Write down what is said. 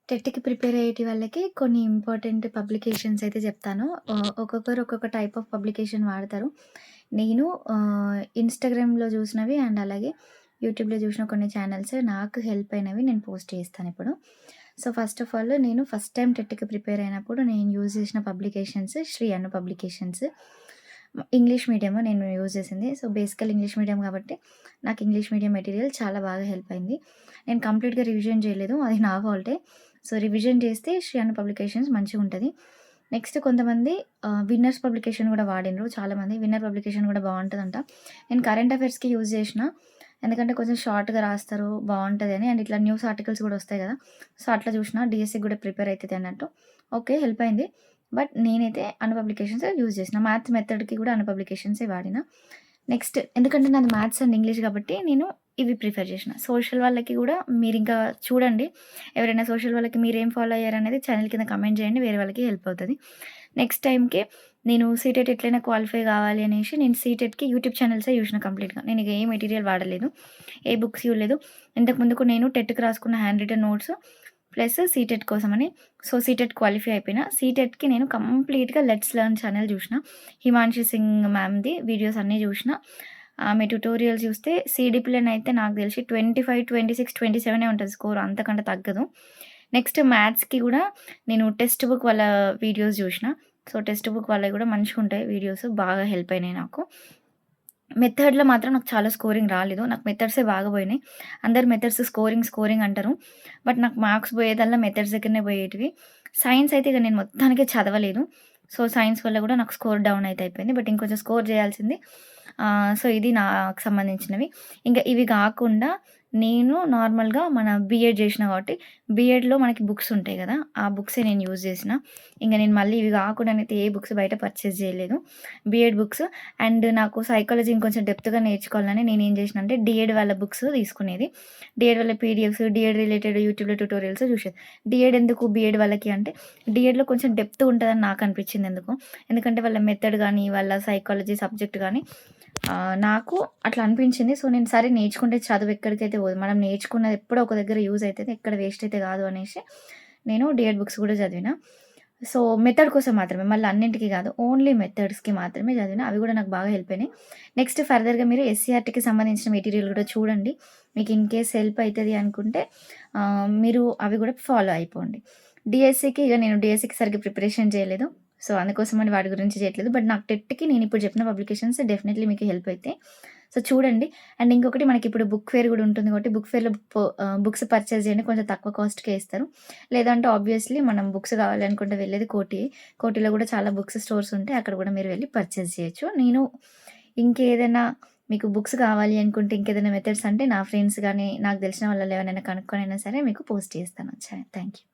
టెట్‌కి prepare అయ్యేటి వాళ్ళకి కొన్ని important publications అయితే చెప్తాను. ఒక్కొక్కరు ఒక్కొక్క టైప్ ఆఫ్ పబ్లికేషన్ వాడతారు. నేను ఇన్‌స్టాగ్రామ్‌లో చూసినవి అండ్ అలాగే యూట్యూబ్‌లో చూసిన కొన్ని ఛానల్స్ నాకు హెల్ప్ అయినవి నేను పోస్ట్ చేస్తానిప్పుడు. సో, ఫస్ట్ ఆఫ్ ఆల్ నేను ఫస్ట్ టైమ్ టెట్‌కి ప్రిపేర్ అయినప్పుడు నేను యూజ్ చేసిన publications Shri Anu publications. English medium నేను యూజ్ చేసింది. సో, బేసికల్ ఇంగ్లీష్ మీడియం కాబట్టి నాకు ఇంగ్లీష్ మీడియం మెటీరియల్ చాలా బాగా హెల్ప్ అయింది. నేను కంప్లీట్‌గా రివిజన్ చేయలేదు. అది నా ఫాల్టే. సో, రివిజన్ చేస్తే శ్రీ అను పబ్లికేషన్స్ మంచిగుంటది. నెక్స్ట్ కొంతమంది విన్నర్స్ పబ్లికేషన్ గూడా వాడిండ్రు చాలామంది. విన్నర్ పబ్లికేషన్ గూడా బావుంటదంట. నేను కరెంట్ అఫైర్స్‌కి యూజ్ చేసిన. ఎందుకంటే కొంచెం షార్ట్‌గా రాస్తారు బావుంటదని. అండ్ ఇట్లా న్యూస్ ఆర్టికల్స్ గూడా వస్తాయి గదా! సో, అట్లా చూసిన డీఎస్‌సీకి గూడా ప్రిపేర్ అయితది అన్నట్టు. ఓకే. హెల్ప్ అయింది. బట్ నేనైతే అను పబ్లికేషన్సే యూజ్ చేసిన. మ్యాథ్స్ మెథడ్‌కి గూడా అను పబ్లికేషన్సే వాడిన. నెక్స్ట్ ఎందుకంటే నాది మ్యాథ్స్ అండ్ ఇంగ్లీష్ కాబట్టి నేను ఇవి ప్రిఫర్ చేసిన. సోషల్ వాళ్ళకి గూడా మీరింకా చూడండి. ఎవరైనా సోషల్ వాళ్ళకి మీరేం ఫాలో అయ్యారనేది ఛానెల్ కింద కామెంట్ చేయండి. వేరే వాళ్ళకి హెల్ప్ అవుతది. నెక్స్ట్ టైమ్‌కి నేను సీటెట్ ఎట్లైనా క్వాలిఫై కావాలి అనేసి నేను సీటెట్‌కి యూట్యూబ్ ఛానెల్సే చూసిన కంప్లీట్‌గా. నేను ఇక ఏ మెటీరియల్ వాడలేదు. ఏ బుక్స్ చూడలేదు. ఇంతకు ముందుకు నేను టెట్‌కి రాసుకున్న hand written notes plus CTET కోసమని. సో, సీటెట్ క్వాలిఫై అయిపోయిన. సీటెట్‌కి నేను కంప్లీట్‌గా లెట్స్ లెర్న్ ఛానెల్ చూసిన. హిమాన్షి సింగ్ మ్యామ్‌ది వీడియోస్ అన్నీ చూసిన. ఆమె ట్యుటోరియల్స్ చూస్తే సీడీప్‌లోనే అయితే నాకు తెలిసి 25, 26, 27 ఉంటది స్కోర్ అంతకంటే తగ్గదు. నెక్స్ట్ మ్యాథ్స్‌కి గూడా నేను టెక్స్ట్ బుక్ వాళ్ళ వీడియోస్ జూషిన. సో, టెక్స్ట్ బుక్ వాళ్ళయి గూడా మంచిగుంటాయి వీడియోస్. బాగా హెల్ప్ అయినాయి నాకు. మెథడ్‌లో మాత్రం నాకు చాలా స్కోరింగ్ రాలేదు. నాకు మెథడ్సే బాగా పోయినాయి. అందరూ మెథడ్స్ స్కోరింగ్, స్కోరింగ్ అంటారు. బట్ నాకు మార్క్స్ పోయేదల్లా మెథడ్స్ దగ్గరనే పోయేటివి. సైన్స్ అయితే ఇక నేను మొత్తానికే చదవలేదు. సో, సైన్స్ వల్ల గూడా నాకు స్కోర్ డౌన్ అయితే అయిపోయింది. బట్ ఇంకొంచెం స్కోర్ చేయాల్సింది. సో, ఇది నాకు సంబంధించినవి. ఇంక ఇవి గాకుండా నేను నార్మల్‌గా మన బీఎడ్ జేసినా కాబట్టి, బీఎడ్‌లో మనకి బుక్స్ ఉంటాయి గదా! ఆ బుక్సే నేను యూజ్ చేసిన. ఇంక నేను మళ్ళీ ఇవి గాకుండానైతే ఏ బుక్స్ బయట పర్చేస్ జేయలేదు. బీఎడ్ బుక్స్ అండ్ నాకు సైకాలజీ ఇంకొంచెం డెప్త్‌గా నేర్చుకోవాలని నేనేం జేసినా అంటే డీఎడ్ వాళ్ళ బుక్స్ తీసుకునేది. డీఎడ్ వాళ్ళ పీడిఎఫ్స్, డీఎడ్ రిలేటెడ్ యూట్యూబ్‌లో ట్యుటోరియల్స్ చూసేది. డీఎడ్ ఎందుకు బీఎడ్ వాళ్ళకి అంటే, డీఎడ్‌లో కొంచెం డెప్త్ ఉంటదని నాకనిపించింది ఎందుకో. ఎందుకంటే వాళ్ళ మెథడ్ గానీ, వాళ్ళ సైకాలజీ సబ్జెక్ట్ గానీ నాకు అట్లా అనిపించింది. సో, నేను సరే నేర్చుకుంటే చదువు ఎక్కడికైతే పోదు. మనం నేర్చుకున్నది ఎప్పుడో ఒక దగ్గర యూజ్ అయితది. ఎక్కడ వేస్ట్ అయితే గాదు అనేసి నేను డీఎడ్ బుక్స్ గూడా చదివిన. సో, మెథడ్ కోసం మాత్రమే. మళ్ళీ అన్నింటికి గాదు. ఓన్లీ మెథడ్స్‌కి మాత్రమే చదివిన. అవి గూడా నాకు బాగా హెల్ప్ అయినాయి. నెక్స్ట్ ఫర్దర్‌గా మీరు ఎస్సీఆర్‌టీకి సంబంధించిన మెటీరియల్ గూడా చూడండి. మీకు ఇన్ కేస్ హెల్ప్ అయితది అనుకుంటే మీరు అవి గూడా ఫాలో అయిపోండి. డీఎస్సీకి ఇగ నేను డీఎస్సీకి సరిగ్గా ప్రిపరేషన్ చేయలేదు. సో, అందుకోసమని వాటి గురించి చేయట్లేదు. బట్ నాకు టెట్‌కి నేనిప్పుడు చెప్పిన పబ్లికేషన్స్ డెఫినైట్‌లీ మీకు హెల్ప్ అయితాయి. సో, చూడండి. అండ్ ఇంకొకటి మనకిప్పుడు బుక్ ఫేర్ గూడా ఉంటుంది కాబట్టి బుక్ ఫేర్‌లో బుక్స్ పర్చేస్ చేయండి. కొంచెం తక్కువ కాస్ట్‌కే ఇస్తారు. లేదంటే ఆబ్వియస్‌లీ మనం బుక్స్ కావాలనుకుంటే వెళ్ళేది కోటి. కోటిలో గూడా చాలా బుక్స్ స్టోర్స్ ఉంటాయి. అక్కడ గూడా మీరు వెళ్లి పర్చేస్ చేయొచ్చు. నేను ఇంకేదైనా మీకు బుక్స్ కావాలి అనుకుంటే ఇంకేదైనా మెథడ్స్ అంటే నా ఫ్రెండ్స్ గానీ, నాకు తెలిసిన వాళ్ళలో ఎవరైనా కనుక్కొనైనా సరే మీకు పోస్ట్ చేస్తాను. Thank you.